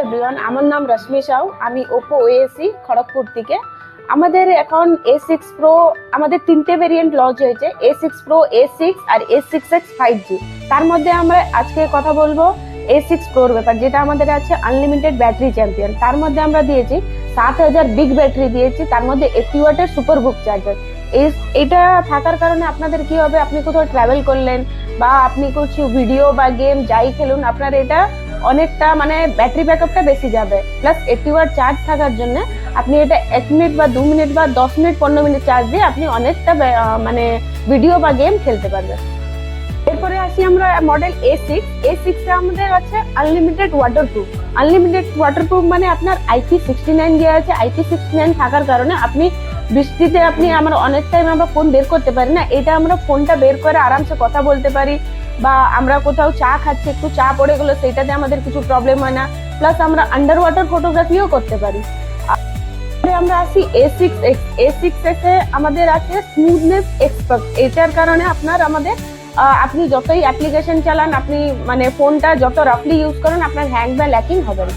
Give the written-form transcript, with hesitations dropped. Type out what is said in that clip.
Everyone, আমার নাম রশ্মি সাউ। আমি ওপো ওএসি খড়গপুর থেকে। আমাদের এখন A6 প্রো আমাদের তিনটে ভেরিয়েন্ট লঞ্চ হয়েছে, A6 প্রো, A6 আর A6X 5G। তার মধ্যে আমরা আজকে কথা বলবো A6 প্রোর ব্যাপার, যেটা আমাদের আছে আনলিমিটেড ব্যাটারি চ্যাম্পিয়ন। তার মধ্যে আমরা দিয়েছি 7000 বিগ ব্যাটারি দিয়েছি, তার মধ্যে 80 ওয়াটের সুপার বুক চার্জার। এটা থাকার কারণে আপনাদের কি হবে, আপনি কোথাও ট্রাভেল করলেন বা আপনি কিছু ভিডিও বা গেম যাই খেলুন, আপনার এটা অনেকটা মানে ব্যাটারি ব্যাকআপটা বেশি যাবে। প্লাস 80 ওয়াট চার্জ থাকার জন্য আপনি এটা 1 মিনিট বা 2 মিনিট বা 10 মিনিট 15 মিনিট চার্জ দিয়ে আপনি অনেকটা মানে ভিডিও বা গেম খেলতে পারবেন। এরপরে আসি আমরা মডেল A6 এ আমাদের আছে আনলিমিটেড ওয়াটারপ্রুফ। আনলিমিটেড ওয়াটারপ্রুফ মানে আপনার IP69 দেওয়া আছে। IP69 থাকার কারণে আপনি বৃষ্টিতে আমরা অনেক টাইম আমরা ফোন বের করতে পারি না, এটা আমরা ফোনটা বের করে আরামসে কথা বলতে পারি। বা আমরা কোথাও চা খাচ্ছি, একটু চা পড়ে গেলো, সেটাতে আমাদের কিছু প্রবলেম হয় না। প্লাস আমরা আন্ডার ওয়াটার ফটোগ্রাফিও করতে পারি। আমরা আসি A6X এ আমাদের আছে স্মুথনেস এক্সপার্ট। এটার কারণে আপনি যতই অ্যাপ্লিকেশন চালান, আপনি মানে ফোনটা যত রাফলি ইউজ করেন, আপনার হ্যাং বা ল্যাকিং হবে না।